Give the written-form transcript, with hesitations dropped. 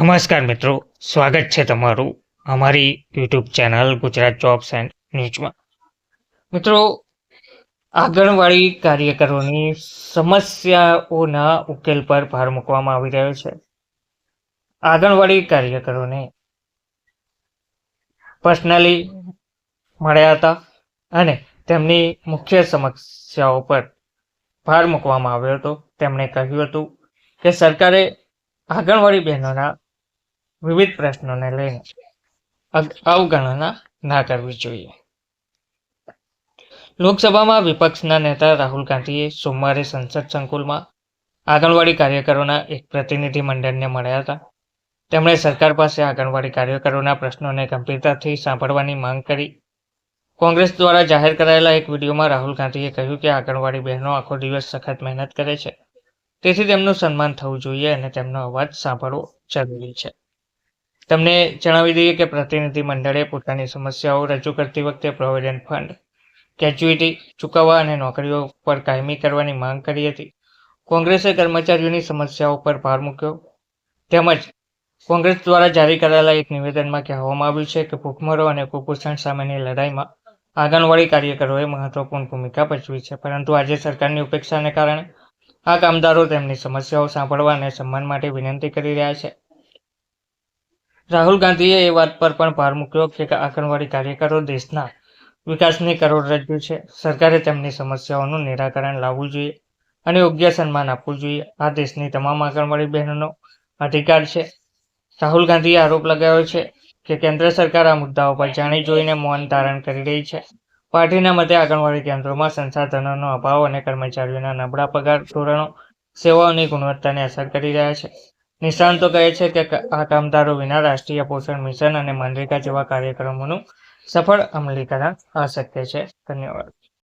નમસ્કાર મિત્રો, સ્વાગત છે તમારું અમારી YouTube channel Gujarat jobs and ન્યૂઝમાં. મિત્રો, આંગણવાડી કાર્યકરોની સમસ્યાઓના ઉકેલ પર ભાર મૂકવામાં આવી રહ્યો છે. આંગણવાડી કાર્યકરોને પર્સનલી મળ્યા હતા અને તેમની મુખ્ય સમસ્યાઓ પર ભાર મૂકવામાં આવ્યો હતો. તેમણે કહ્યું હતું કે સરકારે આંગણવાડી બહેનોના વિવિધ પ્રશ્નોને લઈને અવગણના ના કરવી જોઈએ. લોકસભામાં વિપક્ષના નેતા રાહુલ ગાંધીએ સોમવારે સંસદ સંકુલમાં આંગણવાડી કાર્યકરોના એક પ્રતિનિધિ મંડળને મળ્યા હતા. તેમણે સરકાર પાસે આંગણવાડી કાર્યકરોના પ્રશ્નોને ગંભીરતાથી સાંભળવાની માંગ કરી. કોંગ્રેસ દ્વારા જાહેર કરાયેલા એક વિડીયોમાં રાહુલ ગાંધીએ કહ્યું કે આંગણવાડી બહેનો આખો દિવસ સખત મહેનત કરે છે, તેથી તેમનું સન્માન થવું જોઈએ અને તેમનો અવાજ સાંભળવો જરૂરી છે. તમને જણાવી દઈએ કે પ્રતિનિધિ મંડળે પોતાની સમસ્યાઓ રજૂ કરતી વખતે પ્રોવિડન્ટ ફંડ, ગ્રેચ્યુઇટી ચૂકવવા અને નોકરીઓ પર કાયમી કરવાની માંગ કરી હતી. કોંગ્રેસે કર્મચારીઓની સમસ્યાઓ પર ભાર મૂક્યો. તેમજ કોંગ્રેસ દ્વારા જારી કરાયેલા એક નિવેદનમાં કહેવામાં આવ્યું છે કે ભૂખમરો અને કુપોષણ સામેની લડાઈમાં આંગણવાડી કાર્યકરોએ મહત્વપૂર્ણ ભૂમિકા ભજવી છે, પરંતુ આજે સરકારની ઉપેક્ષાને કારણે આ કામદારો તેમની સમસ્યાઓ સાંભળવા અને સન્માન માટે વિનંતી કરી રહ્યા છે. રાહુલ ગાંધીએ એ વાત પર પણ ભાર મૂક્યો કે આંગણવાડી કાર્યકરો દેશના વિકાસની કરોડરજ્જુ છે. સરકારે તેમની સમસ્યાઓનું નિરાકરણ લાવવું જોઈએ અને યોગ્ય સન્માન આપવું જોઈએ. આ દેશની તમામ આંગણવાડી બહેનોનો અધિકાર છે. રાહુલ ગાંધીએ આરોપ લગાવ્યો છે કે કેન્દ્ર સરકાર આ મુદ્દાઓ પર જાણી જોઈને મૌન ધારણ કરી રહી છે. પાર્ટીના મતે આંગણવાડી કેન્દ્રોમાં સંસાધનોનો અભાવ અને કર્મચારીઓના નબળા પગાર ધોરણો સેવાઓની ગુણવત્તાને અસર કરી રહ્યા છે. નિષ્ણાતો કહે છે કે આ કામદારો વિના રાષ્ટ્રીય પોષણ મિશન અને મનરેગા જેવા કાર્યક્રમોનું સફળ અમલીકરણ અશક્ય છે. ધન્યવાદ.